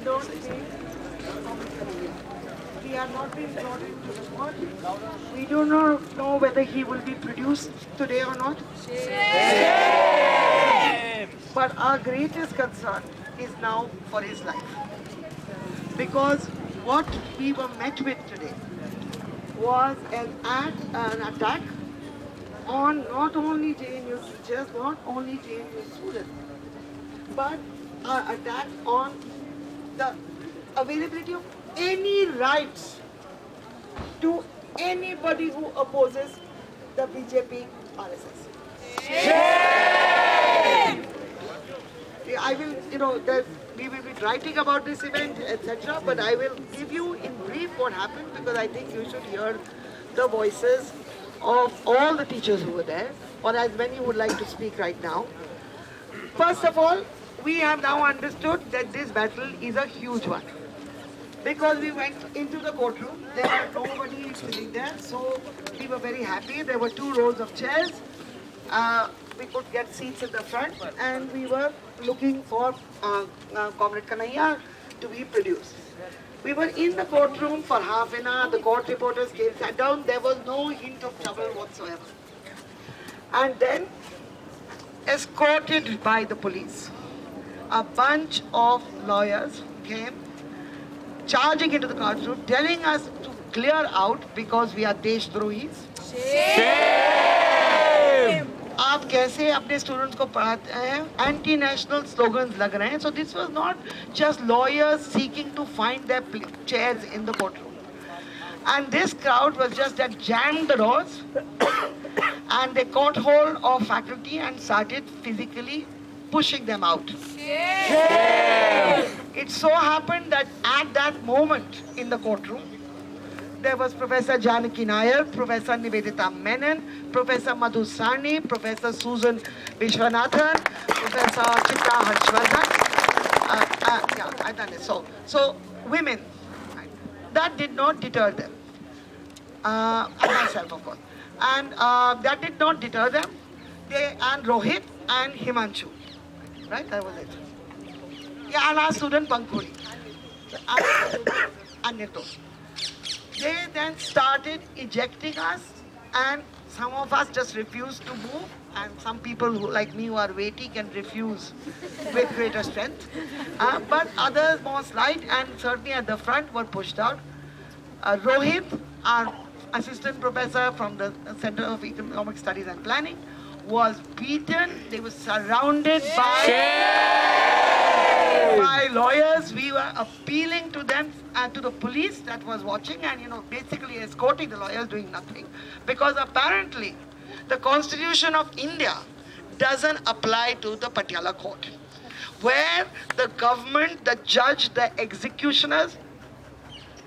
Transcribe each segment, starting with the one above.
don't think he had not been brought into the court. We do not know whether he will be produced today or not. But our greatest concern is now for his life. Because what we were met with today was an attack on not only JNU teachers, not only JNU students, but an attack on the availability of any rights to anybody who opposes the BJP-RSS. I will, we will be writing about this event, etc. But I will give you in brief what happened, because I think you should hear the voices of all the teachers who were there, or as many would like to speak right now. First of all, we have now understood that this battle is a huge one. Because we went into the courtroom, there were nobody sitting there, so we were very happy. There were 2 rows of chairs. We could get seats in the front, and we were looking for Comrade Kanhaiya to be produced. We were in the courtroom for half an hour. The court reporters came, sat down. There was no hint of trouble whatsoever. And then, escorted by the police, a bunch of lawyers came charging into the courtroom, telling us to clear out because we are देशद्रोहीs. आप कैसे अपने students को पढ़ाते हैं? Anti national slogans लग रहे हैं. So this was not just lawyers seeking to find their chairs in the courtroom. And this crowd was just that jammed the doors and they caught hold of faculty and started physically pushing them out. It so happened that at that moment in the courtroom, there was Professor Janaki Nair, Professor Nivedita Menon, Professor Madhu Sani, Professor Susan Vishwanathan, Professor Chitra Harshvardhan. Yeah, I've done it. So women, that did not deter them. And myself, of course. And that did not deter them. And Rohit and Himanshu. Right? That was it. Yeah, and our student Pankuri. And Nito. They then started ejecting us, and some of us just refused to move, and some people who, like me, who are weighty can refuse with greater strength. But others more slight and certainly at the front were pushed out. Rohit, our assistant professor from the Center of Economic Studies and Planning, was beaten. They were surrounded by lawyers. We were appealing to them and to the police that was watching and, basically escorting the lawyers, doing nothing. Because apparently the Constitution of India doesn't apply to the Patiala Court, where the government, the judge, the executioners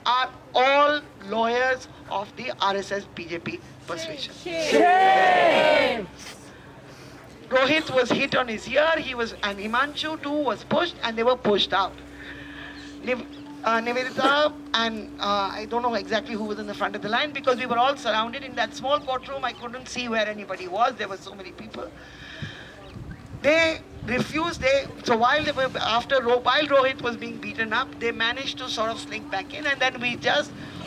are all lawyers of the RSS BJP persuasion. Rohit was hit on his ear, and Himanshu too was pushed, and they were pushed out. Nivedita and I don't know exactly who was in the front of the line, because we were all surrounded in that small courtroom. I couldn't see where anybody was. There were so many people. They refused. So while Rohit was being beaten up, they managed to sort of slink back in, and then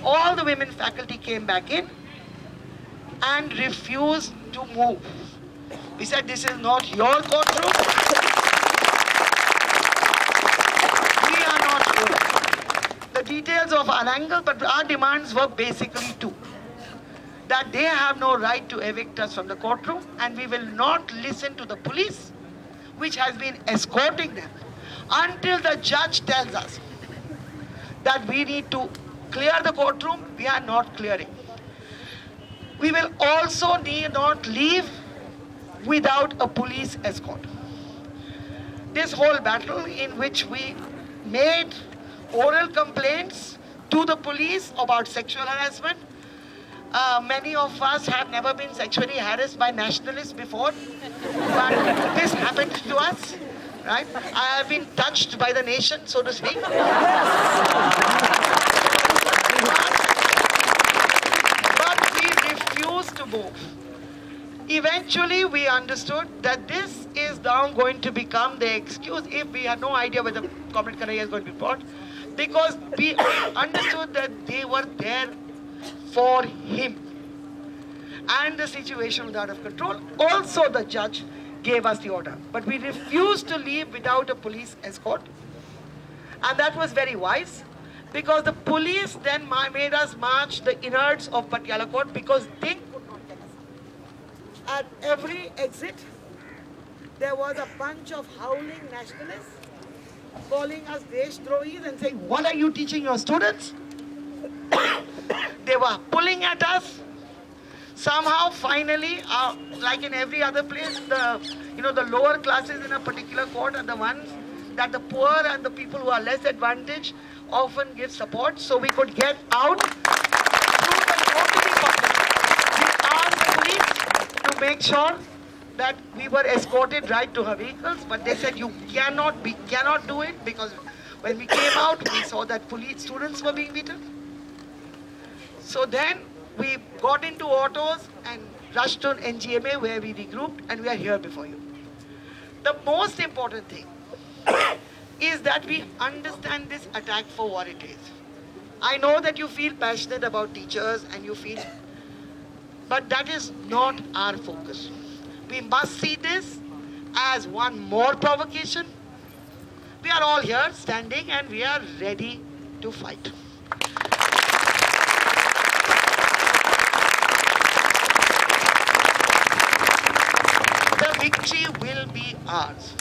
all the women faculty came back in and refused to move. We said, this is not your courtroom. We are not moving. The details of our angle, but our demands were basically 2. That they have no right to evict us from the courtroom, and we will not listen to the police, which has been escorting them, until the judge tells us that we need to clear the courtroom. We are not clearing. We will also need not leave without a police escort. This whole battle, in which we made oral complaints to the police about sexual harassment. Many of us have never been sexually harassed by nationalists before, but this happened to us, right? I have been touched by the nation, so to speak. But we refuse to move. Eventually, we understood that this is now going to become the excuse if we had no idea whether Comrade Kanhaiya is going to be brought, because we understood that they were there for him. And the situation was out of control. Also, the judge gave us the order. But we refused to leave without a police escort. And that was very wise, because the police then made us march the innards of Patiala Court because they could not get us. At every exit, there was a bunch of howling nationalists calling us Deshtrohis and saying, "What are you teaching your students?" They were pulling at us. Somehow, finally, like in every other place, the lower classes in a particular court are the ones that the poor and the people who are less advantaged often give support, so we could get out through the totally public. We asked the police to make sure that we were escorted right to her vehicles, but they said we cannot do it, because when we came out, we saw that police students were being beaten. So then we got into autos and rushed to NGMA, where we regrouped, and we are here before you. The most important thing is that we understand this attack for what it is. I know that you feel passionate about teachers and you feel, but that is not our focus. We must see this as one more provocation. We are all here standing and we are ready to fight. The victory will be ours.